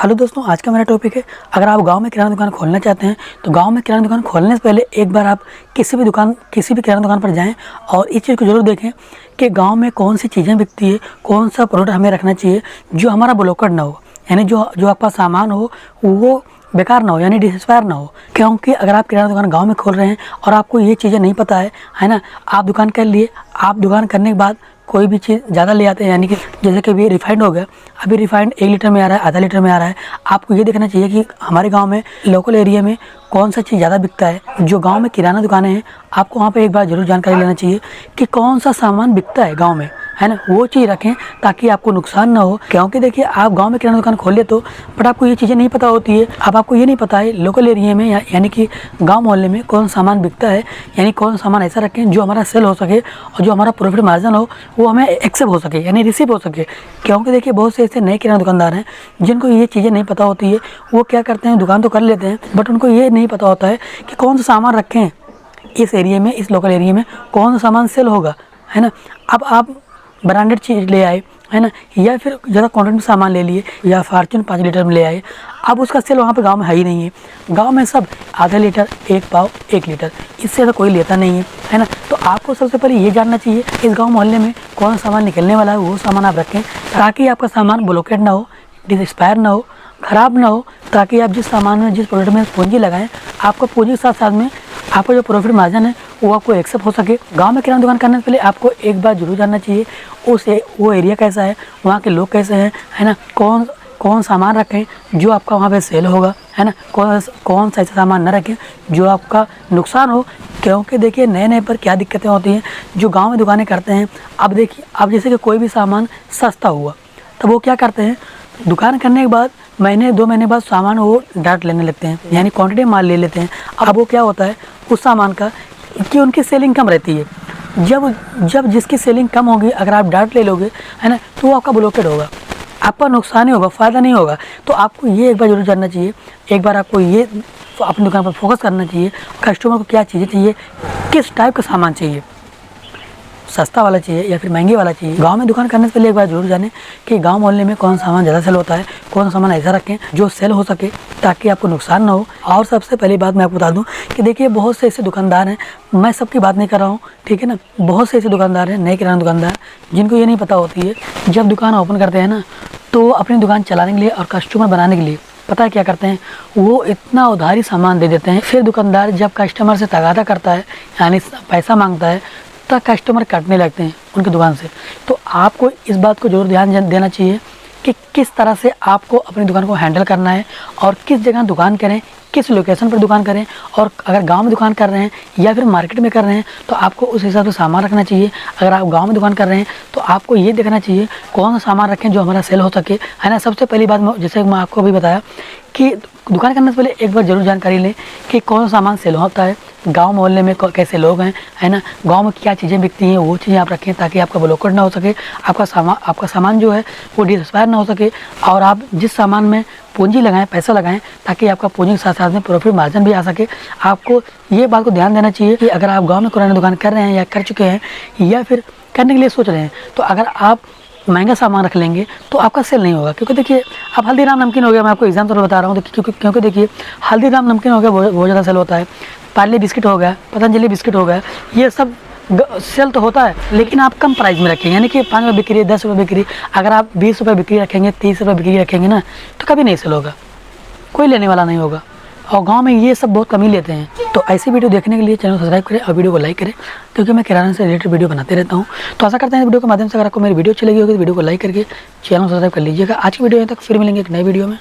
Hello दोस्तों, आज का मेरा टॉपिक है, अगर आप गांव में किराना दुकान खोलना चाहते हैं तो गांव में किराना दुकान खोलने से पहले एक बार आप किसी भी किराना दुकान पर जाएं और इस चीज़ को ज़रूर देखें कि गांव में कौन सी चीज़ें बिकती है, कौन सा प्रोडक्ट हमें रखना चाहिए जो हमारा ब्लॉकेड ना हो, यानी जो आपका सामान हो वो बेकार ना हो, यानी डिसएक्सपायर ना हो। क्योंकि अगर आप किराना दुकान गांव में खोल रहे हैं और आपको ये चीज़ें नहीं पता है ना, आप दुकान कर लिए, आप दुकान करने के बाद कोई भी चीज़ ज़्यादा ले आते हैं, यानी कि जैसे कि अभी रिफाइंड हो गया, अभी रिफाइंड 1 लीटर में आ रहा है, आधा लीटर में आ रहा है। आपको ये देखना चाहिए कि हमारे गांव में लोकल एरिया में कौन सा चीज़ ज़्यादा बिकता है। जो गांव में किराना दुकानें हैं, आपको वहाँ पे एक बार ज़रूर जानकारी लेना चाहिए कि कौन सा सामान बिकता है गाँव में, है ना, वो चीज़ रखें ताकि आपको नुकसान ना हो। क्योंकि देखिए, आप गांव में किराना दुकान खोल ले तो बट आपको ये चीज़ें नहीं पता होती है। अब आपको ये नहीं पता है लोकल एरिया में यानी कि गांव मोहल्ले में कौन सामान बिकता है, यानी कौन सामान ऐसा रखें जो हमारा सेल हो सके और जो हमारा प्रॉफिट मार्जिन हो वो हमें एक्सेप्ट हो सके, यानी रिसीव हो सके। क्योंकि देखिए, बहुत से ऐसे नए किराना दुकानदार हैं जिनको ये चीज़ें नहीं पता होती है। वो क्या करते हैं, दुकान तो कर लेते हैं बट उनको ये नहीं पता होता है कि कौन सा सामान रखें इस एरिया में, इस लोकल एरिया में कौन सा सामान सेल होगा, है ना। अब आप ब्रांडेड चीज़ ले आए, है ना, या फिर ज़्यादा क्वांटिटी में सामान ले लिए या फॉर्च्यून 5 लीटर में ले आए, अब उसका सेल वहाँ पे गांव में है ही नहीं है। गांव में सब आधा लीटर, 1 पाव, 1 लीटर, इससे ज़्यादा कोई लेता नहीं है ना। तो आपको सबसे पहले ये जानना चाहिए इस गांव मोहल्ले में कौन सा सामान निकलने वाला है, वो सामान आप रखें ताकि आपका सामान ब्लॉकेट ना हो, डिसएक्सपायर ना हो, ख़राब ना हो, ताकि आप जिस सामान में, जिस प्रोडक्ट में पूंजी लगाएं, आपका पूंजी के साथ साथ में आपका जो प्रॉफिट मार्जिन है वो आपको एक्सेप्ट हो सके। गांव में किराना दुकान करने से पहले आपको एक बार जरूर जानना चाहिए वो एरिया कैसा है, वहाँ के लोग कैसे हैं, है ना, कौन सामान रखें जो आपका वहाँ पे सेल होगा, है ना, कौन सा ऐसा सामान न रखें जो आपका नुकसान हो। क्योंकि देखिए, नए पर क्या दिक्कतें होती हैं जो गाँव में दुकानें करते हैं। अब देखिए, अब जैसे कि कोई भी सामान सस्ता हुआ तब वो क्या करते हैं, दुकान करने के बाद महीने 2 महीने बाद सामान वो डाट लेने लगते हैं, यानी क्वांटिटी माल ले लेते हैं। अब वो क्या होता है उस सामान का कि उनकी सेलिंग कम रहती है। जब जिसकी सेलिंग कम होगी, अगर आप डाट ले लोगे, है ना, तो वो आपका ब्लॉकेड होगा, आपका नुकसान ही होगा, फ़ायदा नहीं होगा। तो आपको ये एक बार जरूर जानना चाहिए, एक बार आपको ये अपनी दुकान पर फोकस करना चाहिए, कस्टमर को क्या चीज़ें चाहिए, किस टाइप का सामान चाहिए, सस्ता वाला चाहिए या फिर महंगे वाला चाहिए। गांव में दुकान करने से पहले एक बार जरूर जानें कि गांव मोहल्ले में कौन सामान ज़्यादा सेल होता है, कौन सामान ऐसा रखें जो सेल हो सके ताकि आपको नुकसान ना हो। और सबसे पहली बात मैं आपको बता दूं कि देखिए, बहुत से ऐसे दुकानदार हैं, मैं सबकी बात नहीं कर रहा हूँ, ठीक है ना, बहुत से ऐसे दुकानदार हैं, नए किराना दुकानदार, जिनको ये नहीं पता होती है जब दुकान ओपन करते हैं ना, तो अपनी दुकान चलाने के लिए और कस्टमर बनाने के लिए पता है क्या करते हैं, वो इतना उधारी सामान दे देते हैं। फिर दुकानदार जब कस्टमर से तगादा करता है, यानी पैसा मांगता है, तब कस्टमर काटने लगते हैं उनकी दुकान से। तो आपको इस बात को जरूर ध्यान देना चाहिए कि किस तरह से आपको अपनी दुकान को हैंडल करना है और किस जगह दुकान करें, किस लोकेशन पर दुकान करें। और अगर गांव में दुकान कर रहे हैं या फिर मार्केट में कर रहे हैं तो आपको उस हिसाब से सामान रखना चाहिए। अगर आप गांव में दुकान कर रहे हैं तो आपको ये देखना चाहिए कौन सा सामान रखें जो हमारा सेल हो सके, है ना। सबसे पहली बात, जैसे मैं आपको अभी बताया कि दुकान करने से पहले एक बार जरूर जानकारी लें कि कौन सा सामान सेल होता है, गांव मोहल्ले में कैसे लोग हैं, है ना, गांव में क्या चीज़ें बिकती हैं, वो चीज़ें आप रखें ताकि आपका ब्लॉकेट ना हो सके, आपका सामान जो है वो डिसएक्सपायर ना हो सके। और आप जिस सामान में पूंजी लगाएं, पैसा लगाएं, ताकि आपका पूंजी के साथ साथ में प्रॉफिट मार्जिन भी आ सके। आपको ये बात को ध्यान देना चाहिए कि अगर आप गाँव में किराना दुकान कर रहे हैं या कर चुके हैं या फिर करने के लिए सोच रहे हैं, तो अगर आप महंगा सामान रख लेंगे तो आपका सेल नहीं होगा। क्योंकि देखिए, अब हल्दीराम नमकीन हो गया, मैं आपको एग्जाम्पल बता रहा हूँ, क्योंकि देखिए, हल्दीराम नमकीन हो गया, बहुत ज़्यादा सेल होता है। पार्ले बिस्किट हो गया, पतंजलि बिस्किट हो गया, ये सब सेल तो होता है, लेकिन आप कम प्राइस में रखेंगे, यानी कि 5 रुपये बिक्री, 10 रुपये बिक्री। अगर आप 20 रुपये बिक्री रखेंगे, 30 रुपये बिक्री रखेंगे ना, तो कभी नहीं सेल होगा, कोई लेने वाला नहीं होगा। और गांव में ये सब बहुत कम ही लेते हैं। तो ऐसी वीडियो देखने के लिए चैनल सब्सक्राइब करें और वीडियो को लाइक करें, क्योंकि मैं किराना से रिलेटेड वीडियो बनाते रहता हूं। तो आशा करते हैं इस वीडियो के माध्यम से अगर आपको मेरी वीडियो अच्छी लगी होगी तो वीडियो को लाइक करके चैनल सब्सक्राइब कर लीजिएगा। आज की वीडियो तक फिर मिलेंगे एक नई वीडियो में।